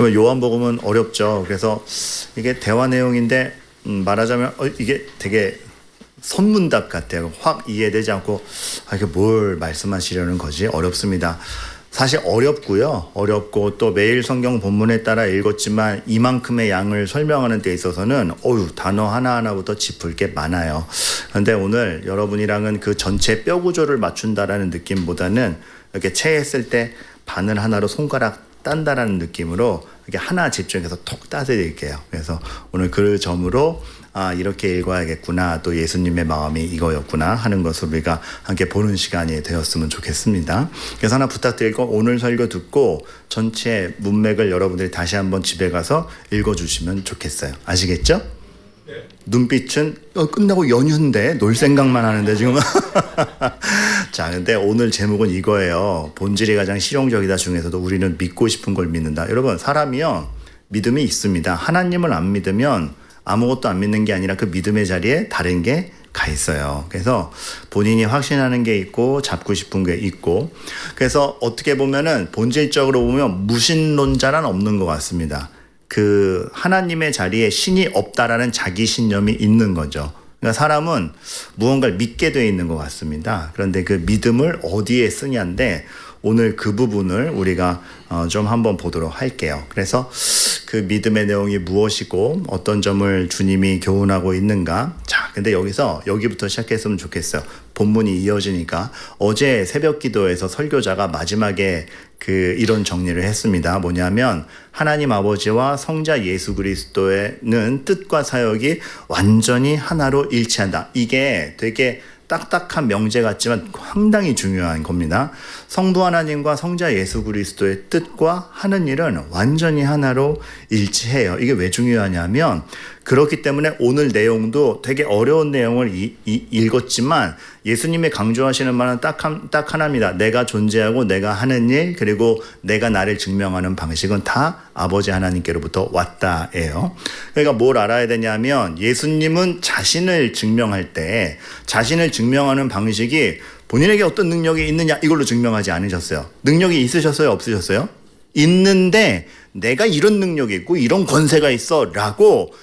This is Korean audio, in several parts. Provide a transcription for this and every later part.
그러면 요한복음은 어렵죠. 그래서 이게 대화 내용인데 말하자면 이게 되게 선문답 같아요. 확 이해되지 않고 이게 뭘 말씀하시려는 거지? 어렵습니다. 사실 어렵고요. 어렵고 또 매일 성경 본문에 따라 읽었지만 이만큼의 양을 설명하는 데 있어서는 단어 하나하나부터 짚을 게 많아요. 그런데 오늘 여러분이랑은 그 전체 뼈 구조를 맞춘다라는 느낌보다는 이렇게 체했을 때 바늘 하나로 손가락 딴다라는 느낌으로 이렇게 하나 집중해서 톡 따드릴게요. 그래서 오늘 그 점으로 이렇게 읽어야겠구나, 또 예수님의 마음이 이거였구나 하는 것을 우리가 함께 보는 시간이 되었으면 좋겠습니다. 그래서 하나 부탁드리고 오늘 설교 듣고 전체 문맥을 여러분들이 다시 한번 집에 가서 읽어주시면 좋겠어요. 아시겠죠? 네. 눈빛은 끝나고 연휴인데 놀 생각만 하는데 지금 자, 근데 오늘 제목은 이거예요. 본질이 가장 실용적이다 중에서도 우리는 믿고 싶은 걸 믿는다. 여러분, 사람이요 믿음이 있습니다. 하나님을 안 믿으면 아무것도 안 믿는 게 아니라 그 믿음의 자리에 다른 게 가 있어요. 그래서 본인이 확신하는 게 있고 잡고 싶은 게 있고, 그래서 어떻게 보면은 본질적으로 보면 무신론자란 없는 것 같습니다. 그 하나님의 자리에 신이 없다라는 자기 신념이 있는 거죠. 그러니까 사람은 무언가를 믿게 되어 있는 것 같습니다. 그런데 그 믿음을 어디에 쓰냐인데 오늘 그 부분을 우리가 좀 한번 보도록 할게요. 그래서 그 믿음의 내용이 무엇이고 어떤 점을 주님이 교훈하고 있는가. 자, 근데 여기부터 시작했으면 좋겠어요. 본문이 이어지니까 어제 새벽 기도에서 설교자가 마지막에 이런 정리를 했습니다. 뭐냐면 하나님 아버지와 성자 예수 그리스도는 뜻과 사역이 완전히 하나로 일치한다. 이게 되게 딱딱한 명제 같지만 상당히 중요한 겁니다. 성부 하나님과 성자 예수 그리스도의 뜻과 하는 일은 완전히 하나로 일치해요. 이게 왜 중요하냐면 그렇기 때문에 오늘 내용도 되게 어려운 내용을 읽었지만 예수님이 강조하시는 말은 딱 하나입니다. 내가 존재하고 내가 하는 일, 그리고 내가 나를 증명하는 방식은 다 아버지 하나님께로부터 왔다예요. 그러니까 뭘 알아야 되냐면 예수님은 자신을 증명할 때 자신을 증명하는 방식이 본인에게 어떤 능력이 있느냐 이걸로 증명하지 않으셨어요. 능력이 있으셨어요? 없으셨어요? 있는데 내가 이런 능력이 있고 이런 권세가 있어 라고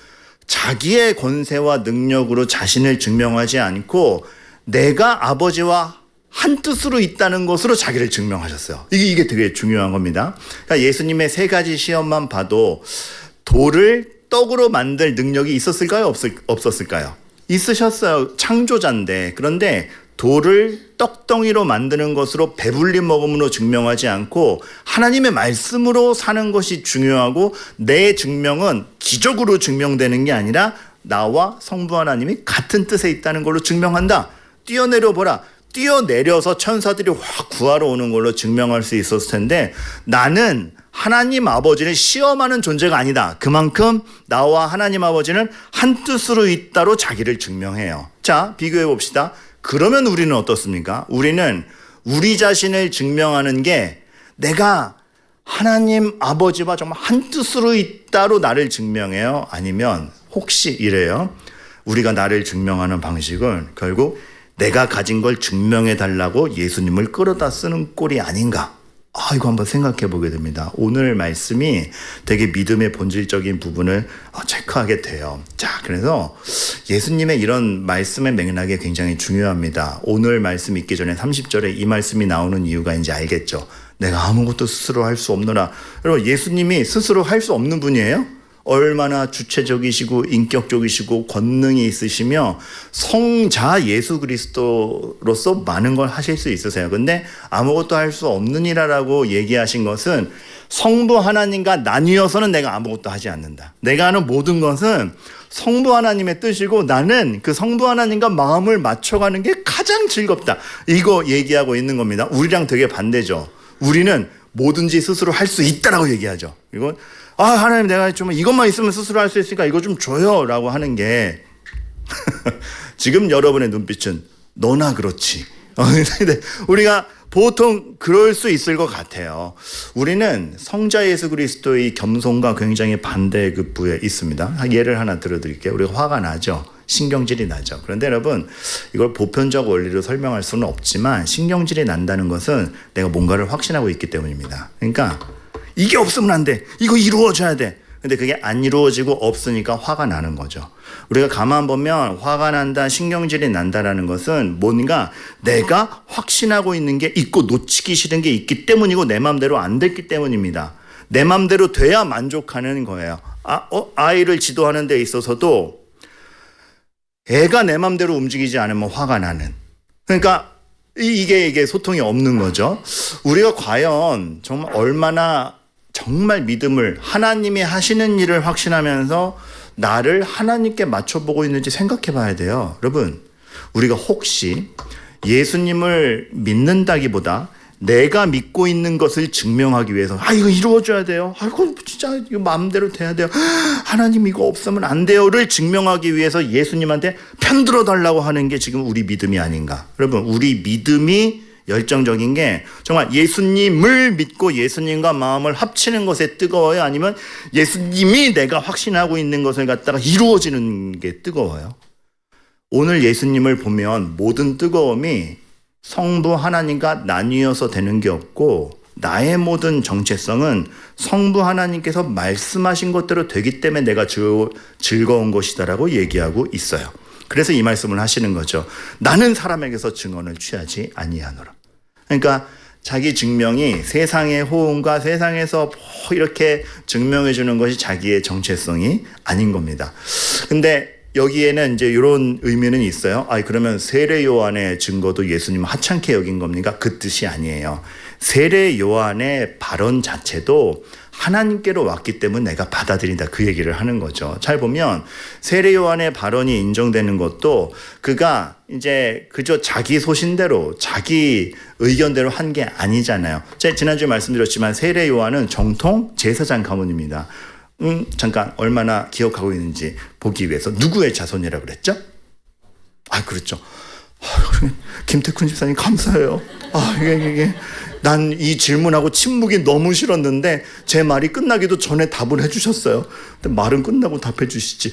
자기의 권세와 능력으로 자신을 증명하지 않고 내가 아버지와 한 뜻으로 있다는 것으로 자기를 증명하셨어요. 이게 되게 중요한 겁니다. 그러니까 예수님의 세 가지 시험만 봐도 돌을 떡으로 만들 능력이 있었을까요? 없었을까요? 있으셨어요. 창조자인데. 그런데 돌을 떡덩이로 만드는 것으로 배불리 먹음으로 증명하지 않고 하나님의 말씀으로 사는 것이 중요하고 내 증명은 기적으로 증명되는 게 아니라 나와 성부 하나님이 같은 뜻에 있다는 걸로 증명한다. 뛰어내려 보라. 뛰어내려서 천사들이 확 구하러 오는 걸로 증명할 수 있었을 텐데 나는 하나님 아버지를 시험하는 존재가 아니다. 그만큼 나와 하나님 아버지는 한 뜻으로 있다로 자기를 증명해요. 자, 비교해 봅시다. 그러면 우리는 어떻습니까? 우리는 우리 자신을 증명하는 게 내가 하나님 아버지와 정말 한 뜻으로 있다로 나를 증명해요? 아니면 혹시 이래요? 우리가 나를 증명하는 방식은 결국 내가 가진 걸 증명해 달라고 예수님을 끌어다 쓰는 꼴이 아닌가? 이거 한번 생각해 보게 됩니다. 오늘 말씀이 되게 믿음의 본질적인 부분을 체크하게 돼요. 자, 그래서 예수님의 이런 말씀의 맥락이 굉장히 중요합니다. 오늘 말씀 읽기 전에 30절에 이 말씀이 나오는 이유가 이제 알겠죠. 내가 아무것도 스스로 할 수 없노라. 여러분, 예수님이 스스로 할 수 없는 분이에요? 얼마나 주체적이시고 인격적이시고 권능이 있으시며 성자 예수 그리스도로서 많은 걸 하실 수 있으세요. 근데 아무것도 할 수 없느니라라고 얘기하신 것은 성부 하나님과 나뉘어서는 내가 아무것도 하지 않는다. 내가 하는 모든 것은 성부 하나님의 뜻이고 나는 그 성부 하나님과 마음을 맞춰가는 게 가장 즐겁다. 이거 얘기하고 있는 겁니다. 우리랑 되게 반대죠. 우리는 뭐든지 스스로 할 수 있다라고 얘기하죠. 이건 하나님 내가 좀 이것만 있으면 스스로 할 수 있으니까 이거 좀 줘요 라고 하는 게 지금 여러분의 눈빛은 너나 그렇지. 근데 우리가 보통 그럴 수 있을 것 같아요. 우리는 성자 예수 그리스도의 겸손과 굉장히 반대급부에 있습니다. 예를 하나 들어드릴게요. 우리가 화가 나죠. 신경질이 나죠. 그런데 여러분 이걸 보편적 원리로 설명할 수는 없지만 신경질이 난다는 것은 내가 뭔가를 확신하고 있기 때문입니다. 그러니까 이게 없으면 안 돼. 이거 이루어져야 돼. 근데 그게 안 이루어지고 없으니까 화가 나는 거죠. 우리가 가만 보면 화가 난다, 신경질이 난다라는 것은 뭔가 내가 확신하고 있는 게 있고 놓치기 싫은 게 있기 때문이고 내 마음대로 안 됐기 때문입니다. 내 마음대로 돼야 만족하는 거예요. 아이를 지도하는 데 있어서도 애가 내 마음대로 움직이지 않으면 화가 나는. 그러니까 이게 소통이 없는 거죠. 우리가 과연 정말 얼마나 정말 믿음을 하나님이 하시는 일을 확신하면서 나를 하나님께 맞춰보고 있는지 생각해 봐야 돼요. 여러분, 우리가 혹시 예수님을 믿는다기보다 내가 믿고 있는 것을 증명하기 위해서 이거 이루어져야 돼요. 이거 진짜 이거 마음대로 돼야 돼요. 하나님 이거 없으면 안 돼요를 증명하기 위해서 예수님한테 편들어 달라고 하는 게 지금 우리 믿음이 아닌가. 여러분, 우리 믿음이 열정적인 게 정말 예수님을 믿고 예수님과 마음을 합치는 것에 뜨거워요? 아니면 예수님이 내가 확신하고 있는 것을 갖다가 이루어지는 게 뜨거워요? 오늘 예수님을 보면 모든 뜨거움이 성부 하나님과 나뉘어서 되는 게 없고 나의 모든 정체성은 성부 하나님께서 말씀하신 것대로 되기 때문에 내가 즐거운 것이다라고 얘기하고 있어요. 그래서 이 말씀을 하시는 거죠. 나는 사람에게서 증언을 취하지 아니하노라. 그러니까 자기 증명이 세상의 호응과 세상에서 이렇게 증명해 주는 것이 자기의 정체성이 아닌 겁니다. 근데 여기에는 이제 이런 의미는 있어요. 그러면 세례 요한의 증거도 예수님 하찮게 여긴 겁니까? 그 뜻이 아니에요. 세례 요한의 발언 자체도 하나님께로 왔기 때문에 내가 받아들인다, 그 얘기를 하는 거죠. 잘 보면 세례 요한의 발언이 인정되는 것도 그가 이제 그저 자기 소신대로 자기 의견대로 한 게 아니잖아요. 제가 지난주에 말씀드렸지만 세례 요한은 정통 제사장 가문입니다. 잠깐 얼마나 기억하고 있는지 보기 위해서 누구의 자손이라고 그랬죠? 그렇죠. 김태훈 집사님 감사해요. 이게 난 이 질문하고 침묵이 너무 싫었는데 제 말이 끝나기도 전에 답을 해주셨어요. 근데 말은 끝나고 답해 주시지.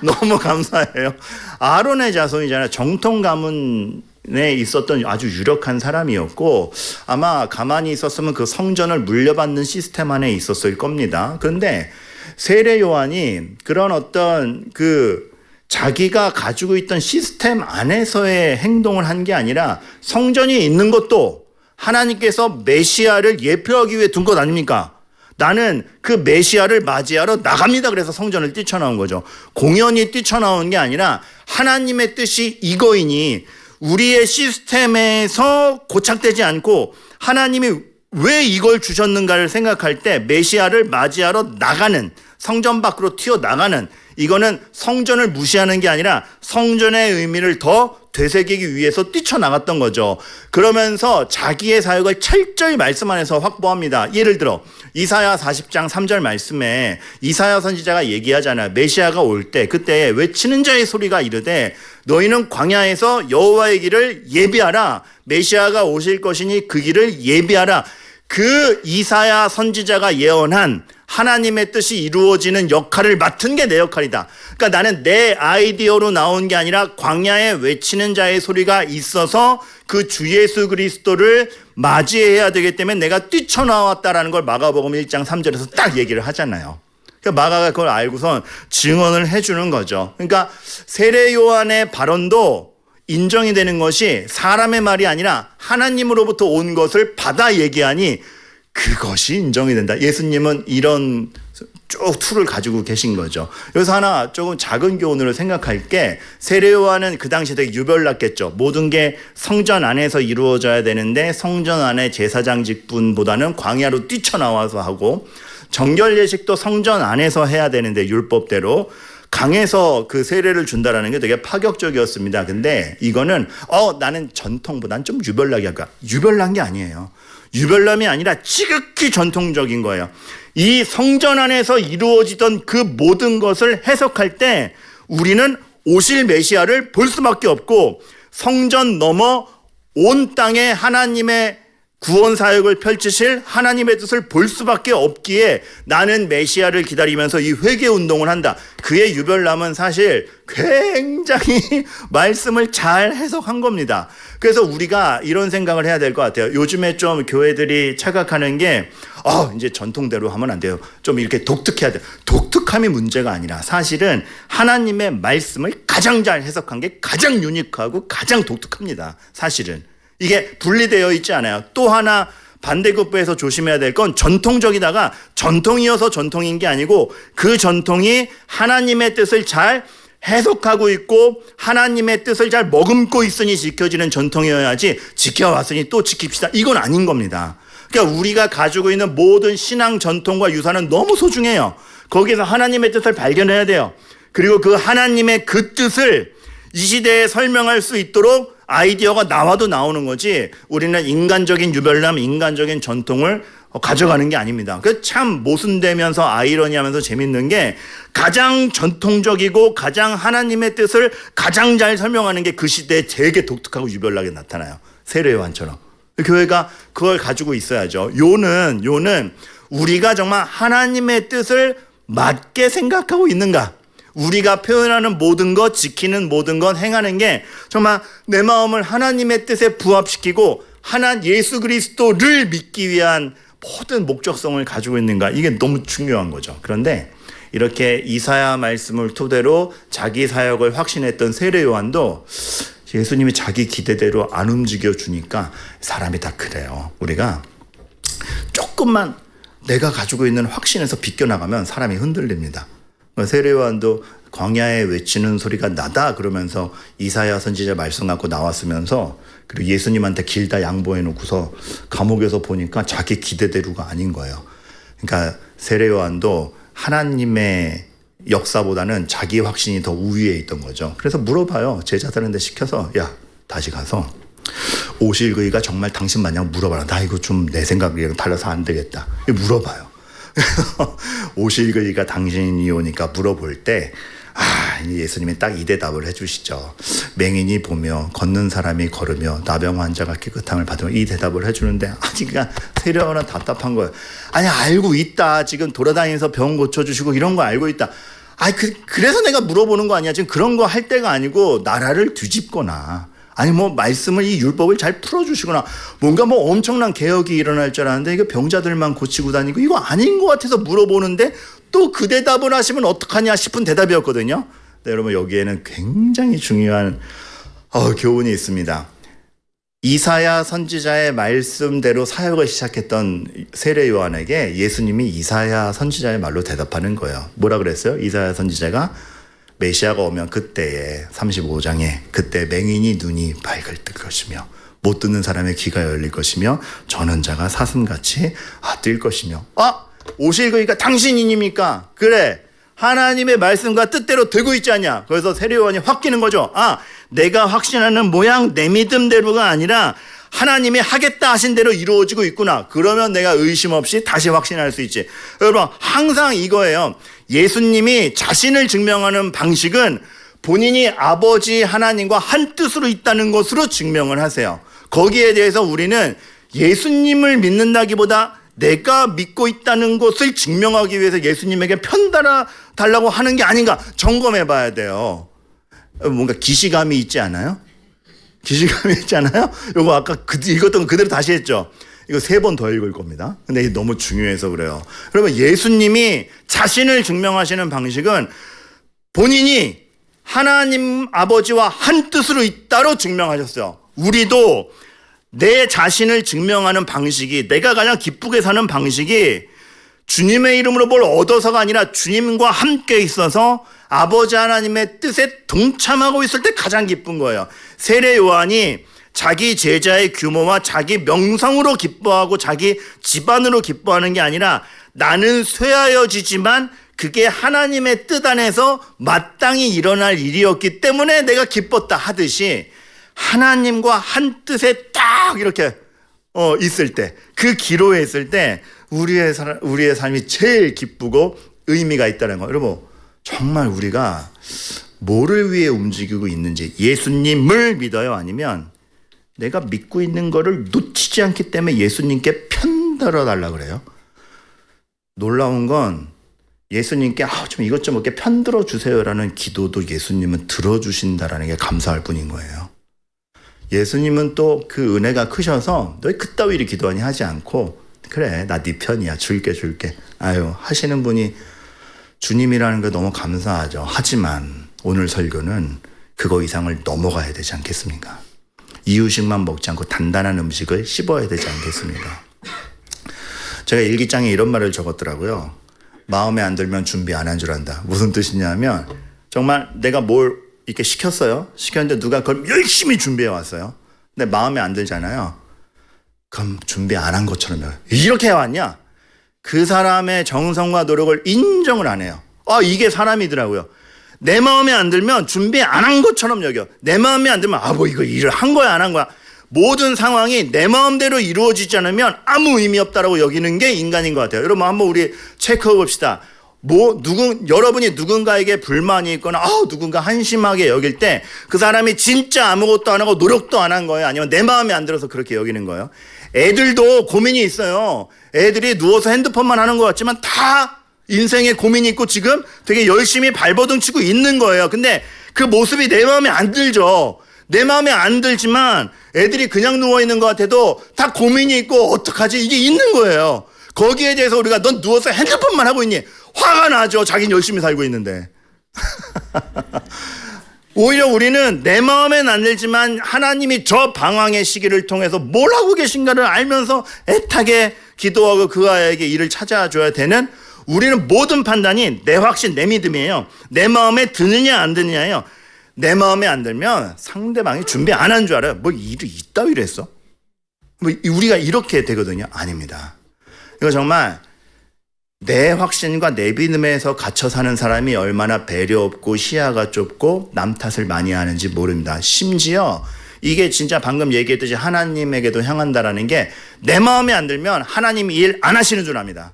너무 감사해요. 아론의 자손이잖아요. 정통 가문에 있었던 아주 유력한 사람이었고 아마 가만히 있었으면 그 성전을 물려받는 시스템 안에 있었을 겁니다. 그런데 세례 요한이 그런 어떤 자기가 가지고 있던 시스템 안에서의 행동을 한 게 아니라 성전이 있는 것도 하나님께서 메시아를 예표하기 위해 둔 것 아닙니까? 나는 그 메시아를 맞이하러 나갑니다. 그래서 성전을 뛰쳐나온 거죠. 공연히 뛰쳐나온 게 아니라 하나님의 뜻이 이거이니 우리의 시스템에서 고착되지 않고 하나님이 왜 이걸 주셨는가를 생각할 때 메시아를 맞이하러 나가는, 성전 밖으로 튀어나가는, 이거는 성전을 무시하는 게 아니라 성전의 의미를 더 되새기기 위해서 뛰쳐나갔던 거죠. 그러면서 자기의 사역을 철저히 말씀 안에서 확보합니다. 예를 들어 이사야 40장 3절 말씀에 이사야 선지자가 얘기하잖아요. 메시아가 올 때 그때 외치는 자의 소리가 이르되 너희는 광야에서 여호와의 길을 예비하라. 메시아가 오실 것이니 그 길을 예비하라. 그 이사야 선지자가 예언한 하나님의 뜻이 이루어지는 역할을 맡은 게 내 역할이다. 그러니까 나는 내 아이디어로 나온 게 아니라 광야에 외치는 자의 소리가 있어서 그 주 예수 그리스도를 맞이해야 되기 때문에 내가 뛰쳐나왔다라는 걸 마가복음 1장 3절에서 딱 얘기를 하잖아요. 그러니까 마가가 그걸 알고선 증언을 해주는 거죠. 그러니까 세례 요한의 발언도 인정이 되는 것이 사람의 말이 아니라 하나님으로부터 온 것을 받아 얘기하니 그것이 인정이 된다. 예수님은 이런 쭉 툴을 가지고 계신 거죠. 여기서 하나 조금 작은 교훈으로 생각할 게 세례 요한은 그 당시에 되게 유별났겠죠. 모든 게 성전 안에서 이루어져야 되는데 성전 안에 제사장직분보다는 광야로 뛰쳐나와서 하고 정결 예식도 성전 안에서 해야 되는데 율법대로 강에서 그 세례를 준다라는 게 되게 파격적이었습니다. 근데 이거는 나는 전통보다는 좀 유별나게 할까? 유별난 게 아니에요. 유별남이 아니라 지극히 전통적인 거예요. 이 성전 안에서 이루어지던 그 모든 것을 해석할 때 우리는 오실 메시아를 볼 수밖에 없고 성전 넘어 온 땅에 하나님의 구원 사역을 펼치실 하나님의 뜻을 볼 수밖에 없기에 나는 메시아를 기다리면서 이 회개 운동을 한다. 그의 유별남은 사실 굉장히 말씀을 잘 해석한 겁니다. 그래서 우리가 이런 생각을 해야 될 것 같아요. 요즘에 좀 교회들이 착각하는 게 이제 전통대로 하면 안 돼요. 좀 이렇게 독특해야 돼요. 독특함이 문제가 아니라 사실은 하나님의 말씀을 가장 잘 해석한 게 가장 유니크하고 가장 독특합니다. 사실은. 이게 분리되어 있지 않아요. 또 하나 반대급부에서 조심해야 될 건 전통적이다가 전통이어서 전통인 게 아니고 그 전통이 하나님의 뜻을 잘 해석하고 있고 하나님의 뜻을 잘 머금고 있으니 지켜지는 전통이어야지 지켜왔으니 또 지킵시다. 이건 아닌 겁니다. 그러니까 우리가 가지고 있는 모든 신앙 전통과 유산은 너무 소중해요. 거기서 하나님의 뜻을 발견해야 돼요. 그리고 그 하나님의 그 뜻을 이 시대에 설명할 수 있도록 아이디어가 나와도 나오는 거지 우리는 인간적인 유별남, 인간적인 전통을 가져가는 게 아닙니다. 그 참 모순되면서 아이러니하면서 재밌는 게 가장 전통적이고 가장 하나님의 뜻을 가장 잘 설명하는 게 그 시대에 되게 독특하고 유별나게 나타나요. 세례요한처럼. 교회가 그걸 가지고 있어야죠. 요는 우리가 정말 하나님의 뜻을 맞게 생각하고 있는가? 우리가 표현하는 모든 것, 지키는 모든 것, 행하는 게 정말 내 마음을 하나님의 뜻에 부합시키고 예수 그리스도를 믿기 위한 모든 목적성을 가지고 있는가? 이게 너무 중요한 거죠. 그런데 이렇게 이사야 말씀을 토대로 자기 사역을 확신했던 세례 요한도 예수님이 자기 기대대로 안 움직여 주니까 사람이 다 그래요. 우리가 조금만 내가 가지고 있는 확신에서 비껴나가면 사람이 흔들립니다. 세례 요한도 광야에 외치는 소리가 나다 그러면서 이사야 선지자 말씀 갖고 나왔으면서 그리고 예수님한테 길 다 양보해 놓고서 감옥에서 보니까 자기 기대대로가 아닌 거예요. 그러니까 세례 요한도 하나님의 역사보다는 자기 확신이 더 우위에 있던 거죠. 그래서 물어봐요. 제자들한테 시켜서 야 다시 가서 오실 그이가 정말 당신 마냥 물어봐라. 나 이거 좀 내 생각이랑 달라서 안 되겠다. 물어봐요. 오실 그이가 당신이 오니까 물어볼 때 예수님이 딱 이 대답을 해주시죠. 맹인이 보며 걷는 사람이 걸으며 나병 환자가 깨끗함을 받으며 이 대답을 해주는데 그러니까 세례요한은 답답한 거예요. 아니 알고 있다. 지금 돌아다니면서 병 고쳐주시고 이런 거 알고 있다. 그래서 내가 물어보는 거 아니야. 지금 그런 거 할 때가 아니고 나라를 뒤집거나 아니 말씀을 이 율법을 잘 풀어주시거나 뭔가 엄청난 개혁이 일어날 줄 알았는데 이거 병자들만 고치고 다니고 이거 아닌 것 같아서 물어보는데 또 그 대답을 하시면 어떡하냐 싶은 대답이었거든요. 네, 여러분 여기에는 굉장히 중요한 교훈이 있습니다. 이사야 선지자의 말씀대로 사역을 시작했던 세례 요한에게 예수님이 이사야 선지자의 말로 대답하는 거예요. 뭐라 그랬어요? 이사야 선지자가 메시아가 오면 그때에 35장에 그때 맹인이 눈이 밝을 것이며 못 듣는 사람의 귀가 열릴 것이며 저는 자가 사슴같이 뛸 것이며 오실 그이가 당신이니까 그래 하나님의 말씀과 뜻대로 되고 있지 않냐. 그래서 세례 요한이 확 끼는 거죠. 내가 확신하는 모양 내 믿음대로가 아니라 하나님이 하겠다 하신 대로 이루어지고 있구나. 그러면 내가 의심 없이 다시 확신할 수 있지. 여러분 항상 이거예요. 예수님이 자신을 증명하는 방식은 본인이 아버지 하나님과 한 뜻으로 있다는 것으로 증명을 하세요. 거기에 대해서 우리는 예수님을 믿는다기보다 내가 믿고 있다는 것을 증명하기 위해서 예수님에게 편달아 달라고 하는 게 아닌가 점검해 봐야 돼요. 뭔가 기시감이 있지 않아요? 기시감이 있잖아요. 요거 아까 읽었던 거 그대로 다시 했죠. 이거 3번 더 읽을 겁니다. 근데 이게 너무 중요해서 그래요. 그러면 예수님이 자신을 증명하시는 방식은 본인이 하나님 아버지와 한 뜻으로 있다로 증명하셨어요. 우리도 내 자신을 증명하는 방식이 내가 가장 기쁘게 사는 방식이 주님의 이름으로 뭘 얻어서가 아니라 주님과 함께 있어서 아버지 하나님의 뜻에 동참하고 있을 때 가장 기쁜 거예요. 세례 요한이 자기 제자의 규모와 자기 명성으로 기뻐하고 자기 집안으로 기뻐하는 게 아니라 나는 쇠하여지지만 그게 하나님의 뜻 안에서 마땅히 일어날 일이었기 때문에 내가 기뻤다 하듯이 하나님과 한 뜻에 딱 이렇게 있을 때 그 기로에 있을 때 우리의 삶이 제일 기쁘고 의미가 있다는 거예요. 여러분 정말 우리가 뭐를 위해 움직이고 있는지 예수님을 믿어요? 아니면 내가 믿고 있는 거를 놓치지 않기 때문에 예수님께 편들어 달라 그래요. 놀라운 건 예수님께 좀 이것 좀 이렇게 편들어 주세요라는 기도도 예수님은 들어주신다라는 게 감사할 뿐인 거예요. 예수님은 또 그 은혜가 크셔서 너 그따위로 기도하니 하지 않고 그래 나 네 편이야 줄게 하시는 분이 주님이라는 게 너무 감사하죠. 하지만 오늘 설교는 그거 이상을 넘어가야 되지 않겠습니까? 이유식만 먹지 않고 단단한 음식을 씹어야 되지 않겠습니까? 제가 일기장에 이런 말을 적었더라고요. 마음에 안 들면 준비 안 한 줄 안다. 무슨 뜻이냐면 정말 내가 뭘 이렇게 시켰어요. 시켰는데 누가 그걸 열심히 준비해 왔어요. 근데 마음에 안 들잖아요. 그럼 준비 안 한 것처럼 이렇게 해왔냐? 그 사람의 정성과 노력을 인정을 안 해요. 이게 사람이더라고요. 내 마음에 안 들면 준비 안 한 것처럼 여겨. 내 마음에 안 들면 이거 일을 한 거야 안 한 거야. 모든 상황이 내 마음대로 이루어지지 않으면 아무 의미 없다라고 여기는 게 인간인 것 같아요. 여러분 한번 우리 체크해 봅시다. 여러분이 누군가에게 불만이 있거나 누군가 한심하게 여길 때 그 사람이 진짜 아무것도 안 하고 노력도 안 한 거예요? 아니면 내 마음에 안 들어서 그렇게 여기는 거예요? 애들도 고민이 있어요. 애들이 누워서 핸드폰만 하는 것 같지만 다 인생에 고민이 있고 지금 되게 열심히 발버둥 치고 있는 거예요. 근데 그 모습이 내 마음에 안 들죠. 내 마음에 안 들지만 애들이 그냥 누워있는 것 같아도 다 고민이 있고 어떡하지 이게 있는 거예요. 거기에 대해서 우리가 넌 누워서 핸드폰만 하고 있니? 화가 나죠. 자기는 열심히 살고 있는데. 오히려 우리는 내 마음엔 안 들지만 하나님이 저 방황의 시기를 통해서 뭘 하고 계신가를 알면서 애타게 기도하고 그 아이에게 일을 찾아줘야 되는 우리는 모든 판단이 내 확신, 내 믿음이에요. 내 마음에 드느냐 안 드느냐예요. 내 마음에 안 들면 상대방이 준비 안 한 줄 알아요. 일을 이따위로 했어? 우리가 이렇게 되거든요. 아닙니다. 이거 정말 내 확신과 내 믿음에서 갇혀 사는 사람이 얼마나 배려 없고 시야가 좁고 남 탓을 많이 하는지 모릅니다. 심지어 이게 진짜 방금 얘기했듯이 하나님에게도 향한다라는 게 내 마음에 안 들면 하나님이 일 안 하시는 줄 압니다.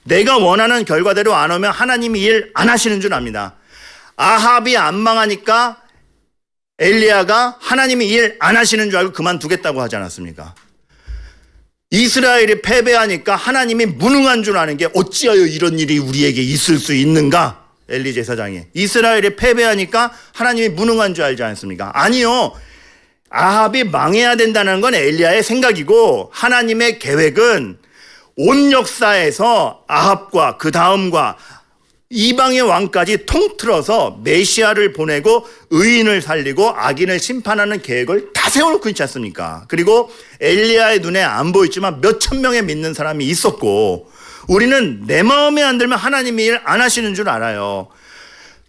내가 원하는 결과대로 안 오면 하나님이 일 안 하시는 줄 압니다. 아합이 안 망하니까 엘리야가 하나님이 일 안 하시는 줄 알고 그만두겠다고 하지 않았습니까? 이스라엘이 패배하니까 하나님이 무능한 줄 아는 게 어찌하여 이런 일이 우리에게 있을 수 있는가? 엘리 제사장이 이스라엘이 패배하니까 하나님이 무능한 줄 알지 않습니까? 아니요. 아합이 망해야 된다는 건 엘리야의 생각이고 하나님의 계획은 온 역사에서 아합과 그 다음과 이방의 왕까지 통틀어서 메시아를 보내고 의인을 살리고 악인을 심판하는 계획을 다 세워놓고 있지 않습니까? 그리고 엘리야의 눈에 안 보이지만 몇천 명의 믿는 사람이 있었고 우리는 내 마음에 안 들면 하나님이 일 안 하시는 줄 알아요.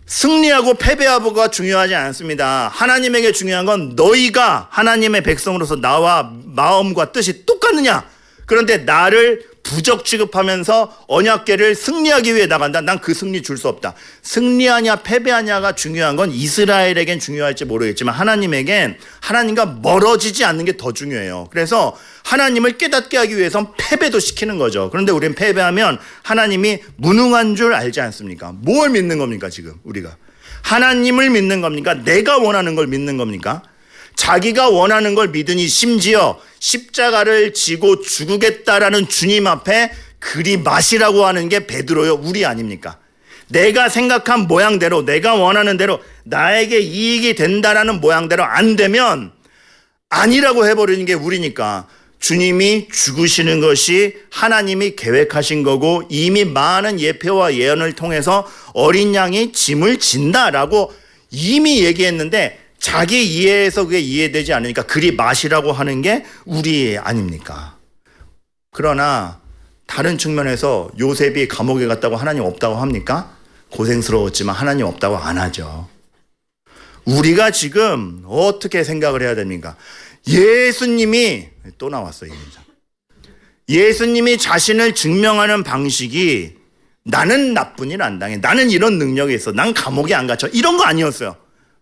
승리하고 패배하고가 중요하지 않습니다. 하나님에게 중요한 건 너희가 하나님의 백성으로서 나와 마음과 뜻이 똑같느냐? 그런데 나를 부적 취급하면서 언약궤를 승리하기 위해 나간다. 난 그 승리 줄 수 없다. 승리하냐 패배하냐가 중요한 건 이스라엘에겐 중요할지 모르겠지만 하나님에겐 하나님과 멀어지지 않는 게 더 중요해요. 그래서 하나님을 깨닫게 하기 위해선 패배도 시키는 거죠. 그런데 우리는 패배하면 하나님이 무능한 줄 알지 않습니까? 뭘 믿는 겁니까 지금 우리가? 하나님을 믿는 겁니까? 내가 원하는 걸 믿는 겁니까? 자기가 원하는 걸 믿으니 심지어 십자가를 지고 죽으겠다라는 주님 앞에 그리 마시라고 하는 게 베드로요 우리 아닙니까? 내가 생각한 모양대로 내가 원하는 대로 나에게 이익이 된다라는 모양대로 안 되면 아니라고 해버리는 게 우리니까 주님이 죽으시는 것이 하나님이 계획하신 거고 이미 많은 예표와 예언을 통해서 어린 양이 짐을 진다라고 이미 얘기했는데 자기 이해에서 그게 이해되지 않으니까 그리 마시라고 하는 게 우리 아닙니까? 그러나 다른 측면에서 요셉이 감옥에 갔다고 하나님 없다고 합니까? 고생스러웠지만 하나님 없다고 안 하죠. 우리가 지금 어떻게 생각을 해야 됩니까? 예수님이 또 나왔어요. 예수님이 자신을 증명하는 방식이 나는 나쁜 일 안 당해. 나는 이런 능력이 있어. 난 감옥에 안 갇혀. 이런 거 아니었어요.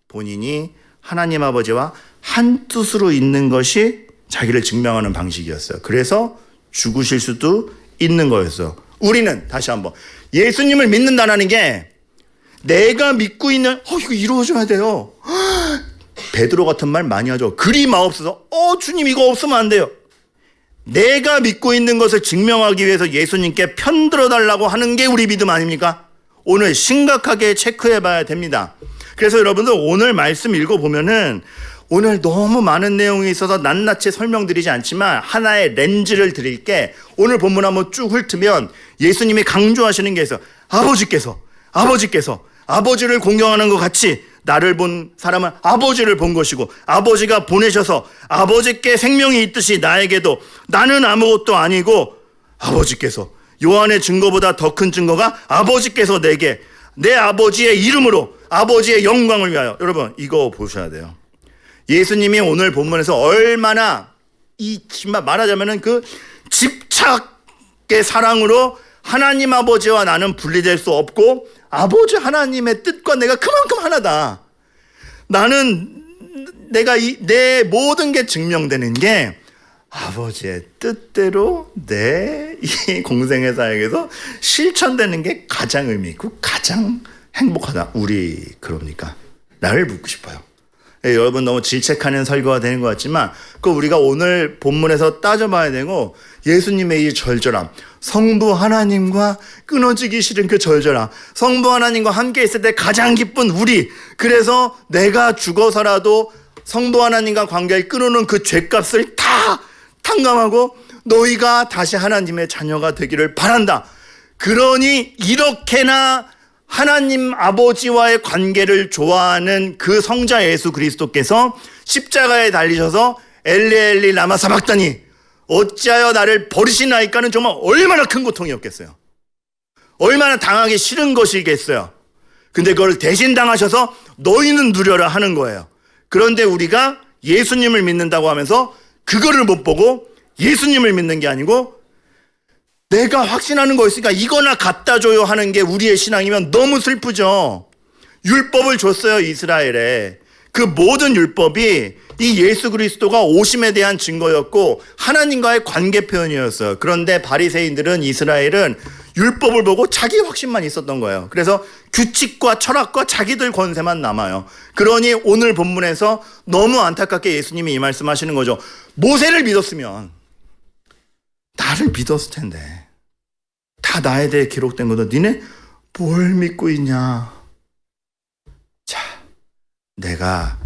본인이 하나님 아버지와 한 뜻으로 있는 것이 자기를 증명하는 방식이었어요. 그래서 죽으실 수도 있는 거였어요. 우리는 다시 한번 예수님을 믿는다는 게 내가 믿고 있는 이거 이루어져야 돼요. 베드로 같은 말 많이 하죠. 그리 마옵소서. 주님 이거 없으면 안 돼요. 내가 믿고 있는 것을 증명하기 위해서 예수님께 편들어 달라고 하는 게 우리 믿음 아닙니까? 오늘 심각하게 체크해 봐야 됩니다. 그래서 여러분들 오늘 말씀 읽어보면은 오늘 너무 많은 내용이 있어서 낱낱이 설명드리지 않지만 하나의 렌즈를 드릴게. 오늘 본문 한번 쭉 훑으면 예수님이 강조하시는 게 있어요. 아버지께서 아버지를 공경하는 것 같이 나를 본 사람은 아버지를 본 것이고 아버지가 보내셔서 아버지께 생명이 있듯이 나에게도 나는 아무것도 아니고 아버지께서 요한의 증거보다 더 큰 증거가 아버지께서 내게 내 아버지의 이름으로 아버지의 영광을 위하여. 여러분 이거 보셔야 돼요. 예수님이 오늘 본문에서 얼마나 말하자면은 그 집착의 사랑으로 하나님 아버지와 나는 분리될 수 없고 아버지 하나님의 뜻과 내가 그만큼 하나다. 나는 내가 내 모든 게 증명되는 게 아버지의 뜻대로 내 이 공생의 사역에서 실천되는 게 가장 의미 있고 가장 행복하다. 우리 그럽니까? 나를 묻고 싶어요. 여러분 너무 질책하는 설교가 되는 것 같지만 그 우리가 오늘 본문에서 따져봐야 되고 예수님의 이 절절함, 성부 하나님과 끊어지기 싫은 그 절절함, 성부 하나님과 함께 있을 때 가장 기쁜 우리, 그래서 내가 죽어서라도 성부 하나님과 관계를 끊어놓은 그 죄값을 다 탕감하고 너희가 다시 하나님의 자녀가 되기를 바란다. 그러니 이렇게나 하나님 아버지와의 관계를 좋아하는 그 성자 예수 그리스도께서 십자가에 달리셔서 엘리 엘리 라마 사박다니 어찌하여 나를 버리시나이까는 정말 얼마나 큰 고통이었겠어요. 얼마나 당하기 싫은 것이겠어요. 근데 그걸 대신 당하셔서 너희는 누려라 하는 거예요. 그런데 우리가 예수님을 믿는다고 하면서 그거를 못 보고 예수님을 믿는 게 아니고 내가 확신하는 거 있으니까 이거나 갖다 줘요 하는 게 우리의 신앙이면 너무 슬프죠. 율법을 줬어요, 이스라엘에. 그 모든 율법이 이 예수 그리스도가 오심에 대한 증거였고 하나님과의 관계 표현이었어요. 그런데 바리새인들은, 이스라엘은 율법을 보고 자기 확신만 있었던 거예요. 그래서 규칙과 철학과 자기들 권세만 남아요. 그러니 오늘 본문에서 너무 안타깝게 예수님이 이 말씀하시는 거죠. 모세를 믿었으면 나를 믿었을 텐데 다 나에 대해 기록된 거다. 니네 뭘 믿고 있냐? 자, 내가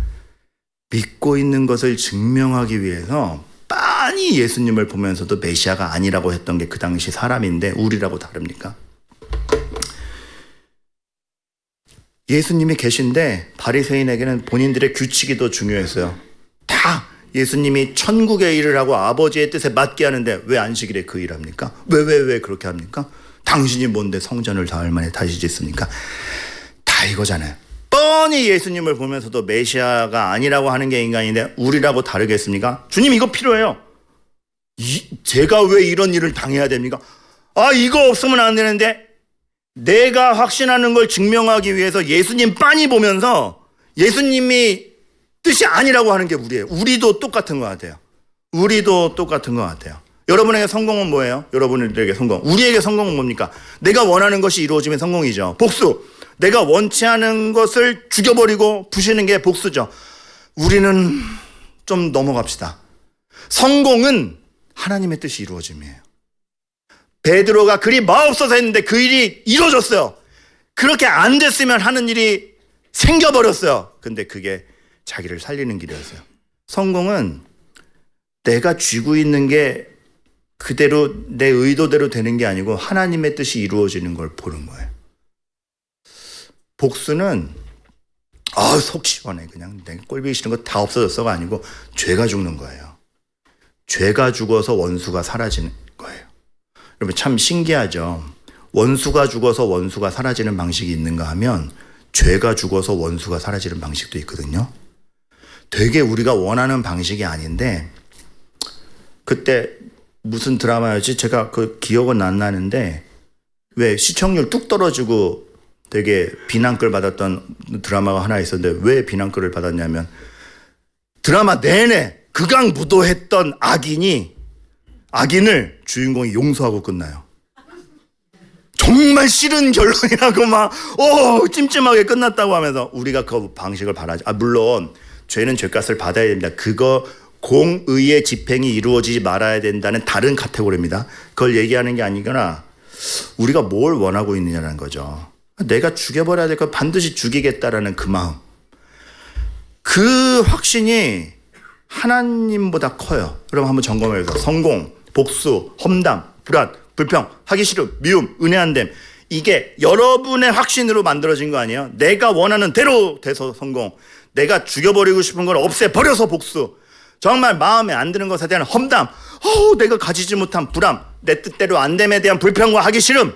믿고 있는 것을 증명하기 위해서 빤히 예수님을 보면서도 메시아가 아니라고 했던 게 그 당시 사람인데 우리라고 다릅니까? 예수님이 계신데 바리새인에게는 본인들의 규칙이 더 중요했어요. 다 예수님이 천국의 일을 하고 아버지의 뜻에 맞게 하는데 왜 안식일에 그 일합니까? 왜 그렇게 합니까? 당신이 뭔데 성전을 사흘 만에 다시 짓습니까? 다 이거잖아요. 뻔히 예수님을 보면서도 메시아가 아니라고 하는 게 인간인데 우리라고 다르겠습니까? 주님 이거 필요해요. 제가 왜 이런 일을 당해야 됩니까? 이거 없으면 안 되는데. 내가 확신하는 걸 증명하기 위해서 예수님 빤히 보면서 예수님이 뜻이 아니라고 하는 게 우리예요. 우리도 똑같은 것 같아요. 여러분에게 성공은 뭐예요? 여러분들에게 성공. 우리에게 성공은 뭡니까? 내가 원하는 것이 이루어지면 성공이죠. 복수. 내가 원치 않은 것을 죽여버리고 부시는 게 복수죠. 우리는 좀 넘어갑시다. 성공은 하나님의 뜻이 이루어짐이에요. 베드로가 그리 마옵소서 했는데 그 일이 이루어졌어요. 그렇게 안 됐으면 하는 일이 생겨버렸어요. 근데 그게 자기를 살리는 길이었어요. 성공은 내가 쥐고 있는 게 그대로 내 의도대로 되는 게 아니고 하나님의 뜻이 이루어지는 걸 보는 거예요. 복수는 속 시원해. 그냥 내가 꼴보기 싫은 거 다 없어졌어가 아니고 죄가 죽는 거예요. 죄가 죽어서 원수가 사라지는 거예요. 여러분 참 신기하죠. 원수가 죽어서 원수가 사라지는 방식이 있는가 하면 죄가 죽어서 원수가 사라지는 방식도 있거든요. 되게 우리가 원하는 방식이 아닌데 그때 무슨 드라마였지? 제가 그 기억은 안 나는데 왜 시청률 뚝 떨어지고 되게 비난글 받았던 드라마가 하나 있었는데 왜 비난글을 받았냐면 드라마 내내 극악무도했던 악인을 주인공이 용서하고 끝나요. 정말 싫은 결론이라고 막 찜찜하게 끝났다고 하면서 우리가 그 방식을 바라지. 물론 죄는 죄값을 받아야 됩니다. 그거 공의의 집행이 이루어지지 말아야 된다는 다른 카테고리입니다. 그걸 얘기하는 게 아니거나 우리가 뭘 원하고 있느냐는 거죠. 내가 죽여버려야 될 걸 반드시 죽이겠다라는 그 마음. 그 확신이 하나님보다 커요. 여러분 한번 점검해보세요. 성공, 복수, 험담, 불안, 불평, 하기 싫음, 미움, 은혜 안 됨. 이게 여러분의 확신으로 만들어진 거 아니에요? 내가 원하는 대로 돼서 성공. 내가 죽여버리고 싶은 걸 없애버려서 복수. 정말 마음에 안 드는 것에 대한 험담. 내가 가지지 못한 불안. 내 뜻대로 안 됨에 대한 불평과 하기 싫음.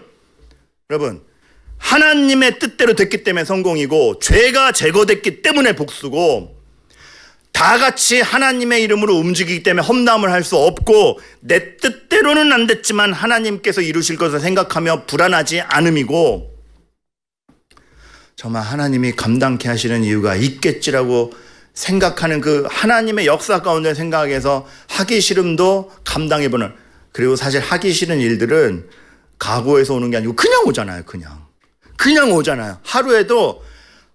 여러분, 하나님의 뜻대로 됐기 때문에 성공이고 죄가 제거됐기 때문에 복수고 다 같이 하나님의 이름으로 움직이기 때문에 험담을 할 수 없고 내 뜻대로는 안 됐지만 하나님께서 이루실 것을 생각하며 불안하지 않음이고 정말 하나님이 감당케 하시는 이유가 있겠지라고 생각하는 그 하나님의 역사 가운데 생각해서 하기 싫음도 감당해보는. 그리고 사실 하기 싫은 일들은 각오해서 오는 게 아니고 그냥 오잖아요. 그냥 오잖아요. 하루에도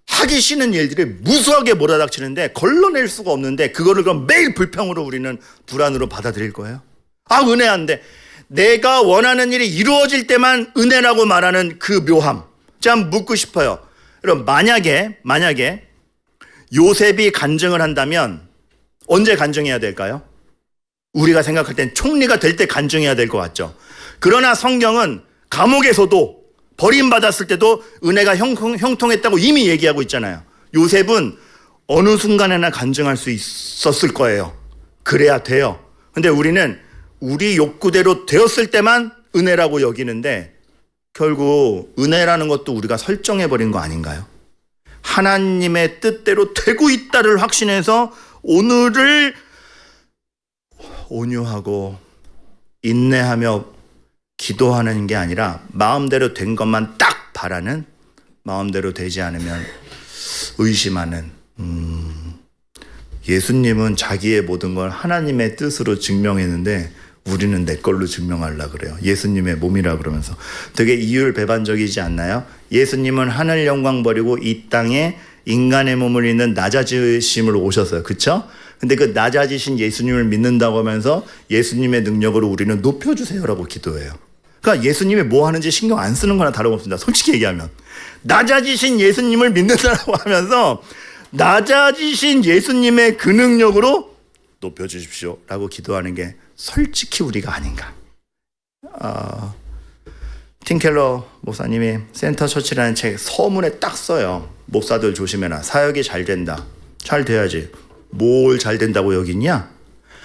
하기 싫은 일들이 무수하게 몰아닥치는데 걸러낼 수가 없는데 그거를 그럼 매일 불평으로 우리는 불안으로 받아들일 거예요. 은혜 안 돼. 내가 원하는 일이 이루어질 때만 은혜라고 말하는 그 묘함. 제가 묻고 싶어요. 여러분 만약에 요셉이 간증을 한다면 언제 간증해야 될까요? 우리가 생각할 땐 총리가 될 때 간증해야 될 것 같죠. 그러나 성경은 감옥에서도 버림받았을 때도 은혜가 형통했다고 이미 얘기하고 있잖아요. 요셉은 어느 순간에나 간증할 수 있었을 거예요. 그래야 돼요. 근데 우리는 우리 욕구대로 되었을 때만 은혜라고 여기는데 결국 은혜라는 것도 우리가 설정해버린 거 아닌가요? 하나님의 뜻대로 되고 있다를 확신해서 오늘을 온유하고 인내하며 기도하는 게 아니라 마음대로 된 것만 딱 바라는, 마음대로 되지 않으면 의심하는. 예수님은 자기의 모든 걸 하나님의 뜻으로 증명했는데 우리는 내 걸로 증명하려고 그래요. 예수님의 몸이라 그러면서. 되게 이율배반적이지 않나요? 예수님은 하늘 영광 버리고 이 땅에 인간의 몸을 입는 낮아지심으로 오셨어요. 그렇죠? 근데 그 낮아지신 예수님을 믿는다고 하면서 예수님의 능력으로 우리는 높여주세요라고 기도해요. 그러니까 예수님이 뭐 하는지 신경 안 쓰는 거나 다름없습니다. 솔직히 얘기하면. 낮아지신 예수님을 믿는다고 하면서 낮아지신 예수님의 그 능력으로 높여주십시오 라고 기도하는 게 솔직히 우리가 아닌가. 팀 켈러 목사님이 센터 처치라는 책 서문에 딱 써요. 목사들 조심해라. 사역이 잘 된다. 잘 돼야지. 뭘 잘 된다고 여기냐?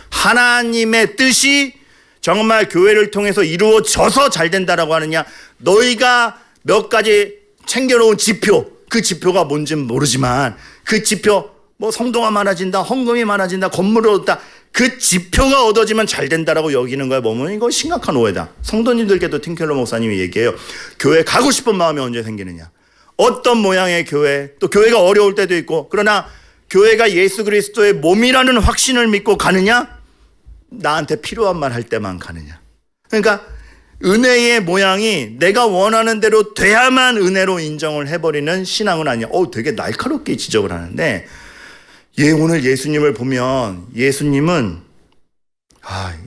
하나님의 뜻이 정말 교회를 통해서 이루어져서 잘 된다라고 하느냐? 너희가 몇 가지 챙겨놓은 지표, 그 지표가 뭔지는 모르지만 그 지표, 뭐 성도가 많아진다, 헌금이 많아진다, 건물을 얻다, 그 지표가 얻어지면 잘 된다라고 여기는 거야. 보면 이거 심각한 오해다. 성도님들께도 팀켈러 목사님이 얘기해요. 교회 가고 싶은 마음이 언제 생기느냐? 어떤 모양의 교회, 또 교회가 어려울 때도 있고, 그러나 교회가 예수 그리스도의 몸이라는 확신을 믿고 가느냐? 나한테 필요한 말 할 때만 가느냐? 그러니까 은혜의 모양이 내가 원하는 대로 돼야만 은혜로 인정을 해버리는 신앙은 아니야. 되게 날카롭게 지적을 하는데, 오늘 예수님을 보면 예수님은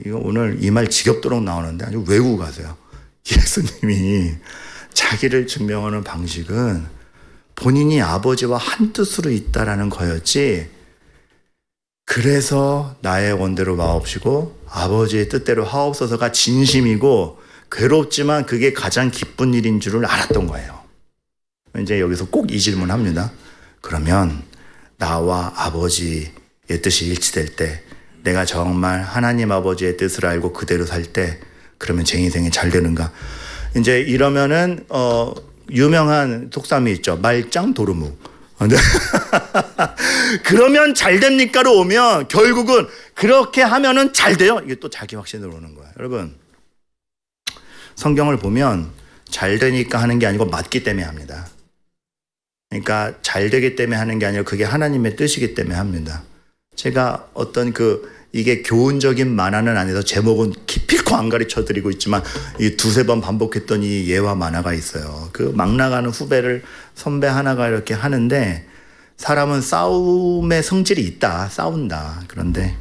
이거 오늘 이 말 지겹도록 나오는데 아주 외우고 가세요. 예수님이 자기를 증명하는 방식은 본인이 아버지와 한 뜻으로 있다라는 거였지, 그래서 나의 원대로 마옵시고 아버지의 뜻대로 하옵소서가 진심이고 괴롭지만 그게 가장 기쁜 일인 줄을 알았던 거예요. 이제 여기서 꼭 이 질문합니다. 그러면 나와 아버지의 뜻이 일치될 때, 내가 정말 하나님 아버지의 뜻을 알고 그대로 살 때, 그러면 제 인생이 잘 되는가? 이제 이러면은 유명한 속담이 있죠. 말짱 도루묵. 그러면 잘 됩니까로 오면 결국은 그렇게 하면은 잘 돼요. 이게 또 자기 확신으로 오는 거야. 여러분, 성경을 보면 잘 되니까 하는 게 아니고 맞기 때문에 합니다. 그러니까 잘 되기 때문에 하는 게 아니라 그게 하나님의 뜻이기 때문에 합니다. 제가 어떤 이게 교훈적인 만화는 아니어서 제목은 기필코 안 가르쳐 드리고 있지만 이 두세 번 반복했던 이 예화 만화가 있어요. 그 막 나가는 후배를 선배 하나가 이렇게 하는데 사람은 싸움의 성질이 있다. 싸운다. 그런데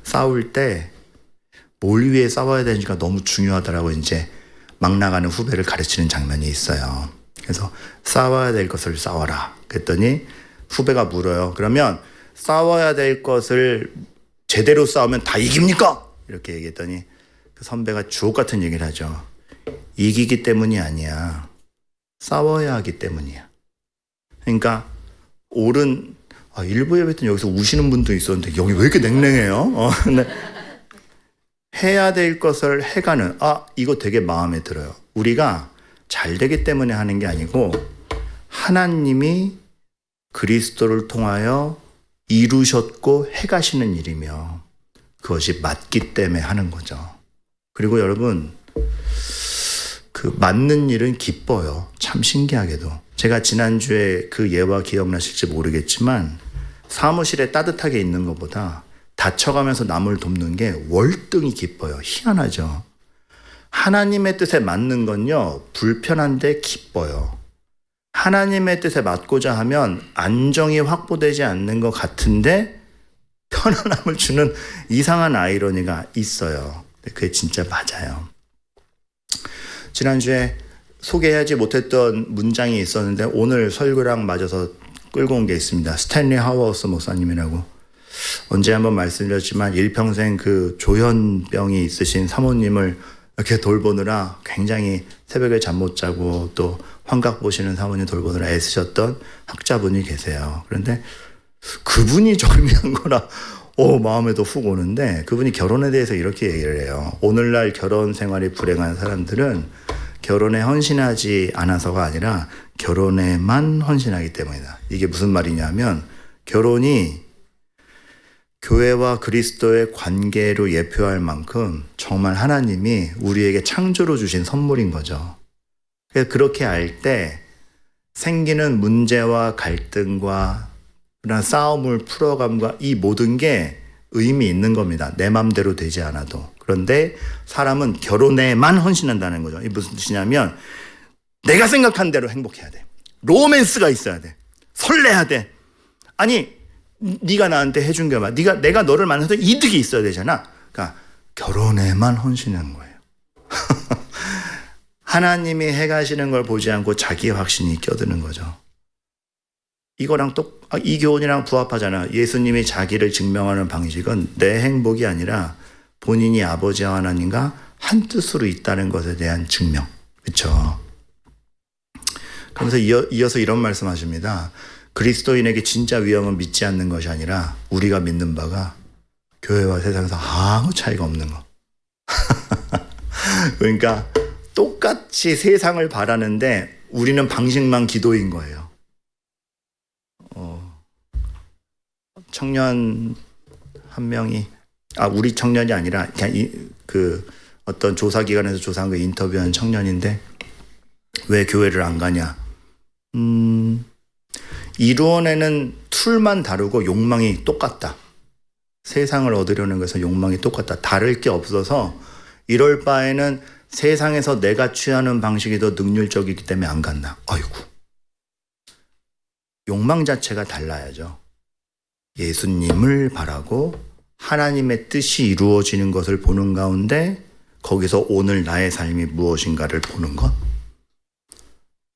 싸울 때 뭘 위해 싸워야 되는지가 너무 중요하더라고 이제 막 나가는 후배를 가르치는 장면이 있어요. 그래서 싸워야 될 것을 싸워라. 그랬더니 후배가 물어요. 그러면 싸워야 될 것을 제대로 싸우면 다 이깁니까? 이렇게 얘기했더니 그 선배가 주옥 같은 얘기를 하죠. 이기기 때문이 아니야. 싸워야 하기 때문이야. 그러니까 옳은 일부 예배 때 여기서 우시는 분도 있었는데 여기 왜 이렇게 냉랭해요? 근데 해야 될 것을 해가는 이거 되게 마음에 들어요. 우리가 잘 되기 때문에 하는 게 아니고 하나님이 그리스도를 통하여 이루셨고 해가시는 일이며 그것이 맞기 때문에 하는 거죠. 그리고 여러분 그 맞는 일은 기뻐요. 참 신기하게도. 제가 지난주에 그 예화 기억나실지 모르겠지만 사무실에 따뜻하게 있는 것보다 다쳐가면서 남을 돕는 게 월등히 기뻐요. 희한하죠. 하나님의 뜻에 맞는 건요. 불편한데 기뻐요. 하나님의 뜻에 맞고자 하면 안정이 확보되지 않는 것 같은데 편안함을 주는 이상한 아이러니가 있어요. 그게 진짜 맞아요. 지난주에 소개하지 못했던 문장이 있었는데 오늘 설교랑 맞아서 끌고 온 게 있습니다. 스탠리 하워스 목사님이라고. 언제 한번 말씀드렸지만 일평생 그 조현병이 있으신 사모님을 이렇게 돌보느라 굉장히 새벽에 잠 못 자고 또 환각 보시는 사모님 돌보느라 애쓰셨던 학자분이 계세요. 그런데 그분이 절묘한 거라 마음에도 훅 오는데 그분이 결혼에 대해서 이렇게 얘기를 해요. 오늘날 결혼 생활이 불행한 사람들은 결혼에 헌신하지 않아서가 아니라 결혼에만 헌신하기 때문이다. 이게 무슨 말이냐면 결혼이 교회와 그리스도의 관계로 예표할 만큼 정말 하나님이 우리에게 창조로 주신 선물인 거죠. 그렇게 알 때 생기는 문제와 갈등과 그런 싸움을 풀어감과 이 모든 게 의미 있는 겁니다. 내 맘대로 되지 않아도. 그런데 사람은 결혼에만 헌신한다는 거죠. 이게 무슨 뜻이냐면 내가 생각한 대로 행복해야 돼. 로맨스가 있어야 돼. 설레야 돼. 아니 네가 나한테 해준 게 말. 내가 너를 만나서 이득이 있어야 되잖아. 그러니까 결혼에만 헌신한 거예요. 하나님이 해가시는 걸 보지 않고 자기의 확신이 껴드는 거죠. 이거랑 이 교훈이랑 부합하잖아. 예수님이 자기를 증명하는 방식은 내 행복이 아니라 본인이 아버지와 하나님과 한 뜻으로 있다는 것에 대한 증명. 그렇죠? 그러면서 이어서 이런 말씀하십니다. 그리스도인에게 진짜 위험은 믿지 않는 것이 아니라 우리가 믿는 바가 교회와 세상에서 아무 차이가 없는 거. 그러니까 똑같이 세상을 바라는데 우리는 방식만 기도인 거예요. 청년 한 명이 우리 청년이 아니라 그냥 어떤 조사기관에서 조사한 거 인터뷰한 청년인데 왜 교회를 안 가냐? 이루어내는 툴만 다르고 욕망이 똑같다. 세상을 얻으려는 것에서 욕망이 똑같다. 다를 게 없어서 이럴 바에는 세상에서 내가 취하는 방식이 더 능률적이기 때문에 안 간다. 아이고. 욕망 자체가 달라야죠. 예수님을 바라고 하나님의 뜻이 이루어지는 것을 보는 가운데 거기서 오늘 나의 삶이 무엇인가를 보는 것.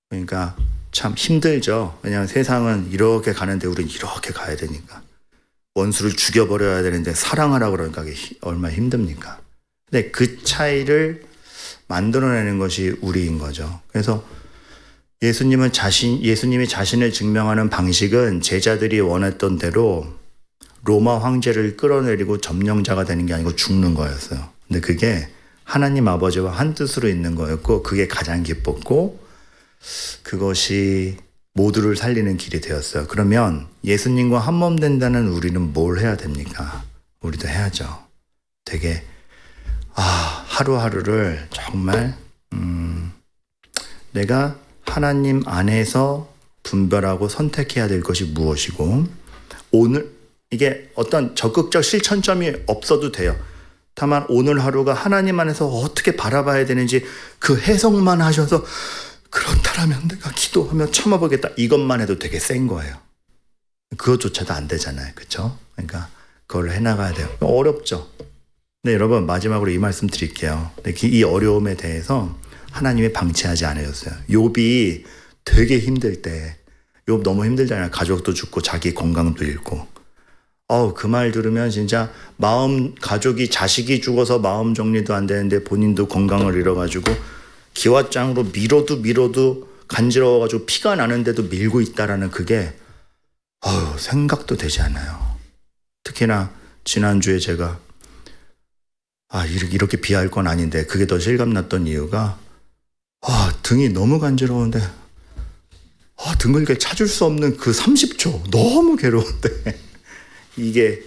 그러니까 참 힘들죠. 왜냐하면 세상은 이렇게 가는데 우리는 이렇게 가야 되니까. 원수를 죽여버려야 되는데 사랑하라고 그러니까 얼마나 힘듭니까? 근데 그 차이를 만들어내는 것이 우리인 거죠. 그래서 예수님이 자신을 증명하는 방식은 제자들이 원했던 대로 로마 황제를 끌어내리고 점령자가 되는 게 아니고 죽는 거였어요. 근데 그게 하나님 아버지와 한 뜻으로 있는 거였고 그게 가장 기뻤고 그것이 모두를 살리는 길이 되었어요. 그러면 예수님과 한 몸 된다는 우리는 뭘 해야 됩니까? 우리도 해야죠. 되게 하루하루를 정말 내가 하나님 안에서 분별하고 선택해야 될 것이 무엇이고 오늘 이게 어떤 적극적 실천점이 없어도 돼요. 다만 오늘 하루가 하나님 안에서 어떻게 바라봐야 되는지 그 해석만 하셔서 그렇다면 내가 기도하며 참아보겠다. 이것만 해도 되게 센 거예요. 그것조차도 안 되잖아요. 그렇죠? 그러니까 그걸 해나가야 돼요. 어렵죠. 네, 여러분 마지막으로 이 말씀 드릴게요. 이 어려움에 대해서 하나님이 방치하지 않으셨어요. 욥이 되게 힘들 때, 욥 너무 힘들잖아요. 가족도 죽고 자기 건강도 잃고. 그 말 들으면 진짜 가족이, 자식이 죽어서 마음 정리도 안 되는데 본인도 건강을 잃어가지고 기왓장으로 밀어도 간지러워가지고 피가 나는데도 밀고 있다라는 그게 생각도 되지 않아요. 특히나 지난주에 제가 이렇게 비할 건 아닌데 그게 더 실감났던 이유가 등이 너무 간지러운데 등을 이렇게 찾을 수 없는 그 30초 너무 괴로운데 이게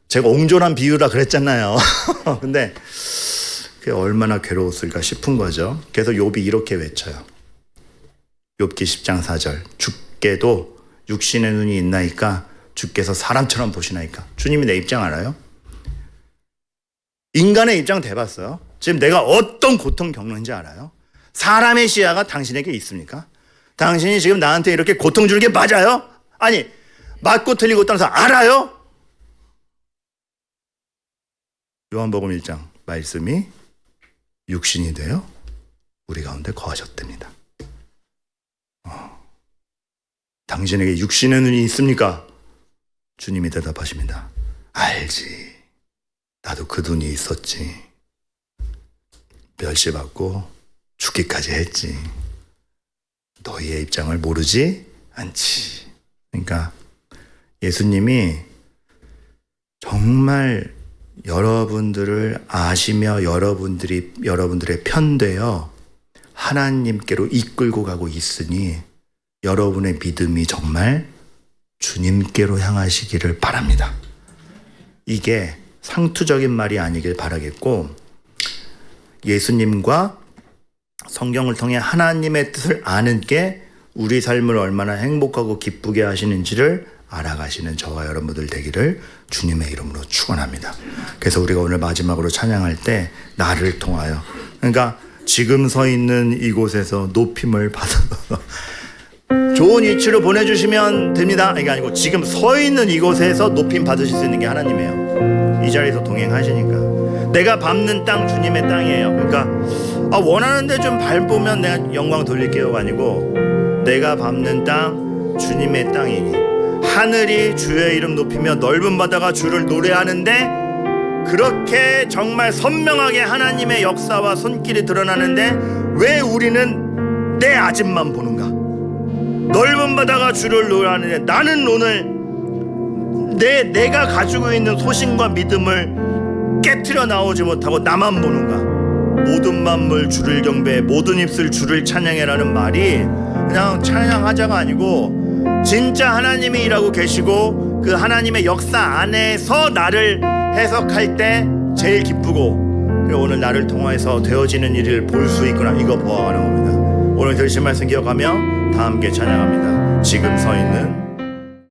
제가 옹졸한 비유라 그랬잖아요. 근데 그게 얼마나 괴로웠을까 싶은 거죠. 그래서 욥이 이렇게 외쳐요. 욥기 10장 4절. 주께도 육신의 눈이 있나이까 주께서 사람처럼 보시나이까. 주님이 내 입장 알아요? 인간의 입장 대봤어요? 지금 내가 어떤 고통 겪는지 알아요? 사람의 시야가 당신에게 있습니까? 당신이 지금 나한테 이렇게 고통 주는 게 맞아요? 아니, 맞고 틀리고 떠나서 알아요? 요한복음 1장 말씀이 육신이 되어 우리 가운데 거하셨답니다. 당신에게 육신의 눈이 있습니까? 주님이 대답하십니다. 알지. 나도 그 눈이 있었지. 멸시받고 죽기까지 했지. 너희의 입장을 모르지 않지. 그러니까 예수님이 정말 여러분들을 아시며 여러분들의 편되어 하나님께로 이끌고 가고 있으니 여러분의 믿음이 정말 주님께로 향하시기를 바랍니다. 이게 상투적인 말이 아니길 바라겠고, 예수님과 성경을 통해 하나님의 뜻을 아는 게 우리 삶을 얼마나 행복하고 기쁘게 하시는지를 알아가시는 저와 여러분들 되기를 주님의 이름으로 축원합니다. 그래서 우리가 오늘 마지막으로 찬양할 때 나를 통하여, 그러니까 지금 서 있는 이곳에서 높임을 받아서 좋은 위치로 보내주시면 됩니다. 이게 아니고 지금 서 있는 이곳에서 높임 받으실 수 있는 게 하나님이에요. 이 자리에서 동행하시니까. 내가 밟는 땅 주님의 땅이에요. 그러니까 원하는데 좀 밟으면 내가 영광 돌릴게요가 아니고, 내가 밟는 땅 주님의 땅이니 하늘이 주의 이름 높이며 넓은 바다가 주를 노래하는데, 그렇게 정말 선명하게 하나님의 역사와 손길이 드러나는데 왜 우리는 내 아집만 보는가? 넓은 바다가 주를 노래하는데 나는 오늘 내가 가지고 있는 소신과 믿음을 깨트려 나오지 못하고 나만 보는가? 모든 만물 주를 경배해, 모든 입술 주를 찬양해라는 말이 그냥 찬양하자가 아니고 진짜 하나님이 일하고 계시고 그 하나님의 역사 안에서 나를 해석할 때 제일 기쁘고, 그리고 오늘 나를 통해서 되어지는 일을 볼 수 있구나, 이거 보아가는 겁니다. 오늘 들으신 말씀 기억하며 다 함께 찬양합니다. 지금 서 있는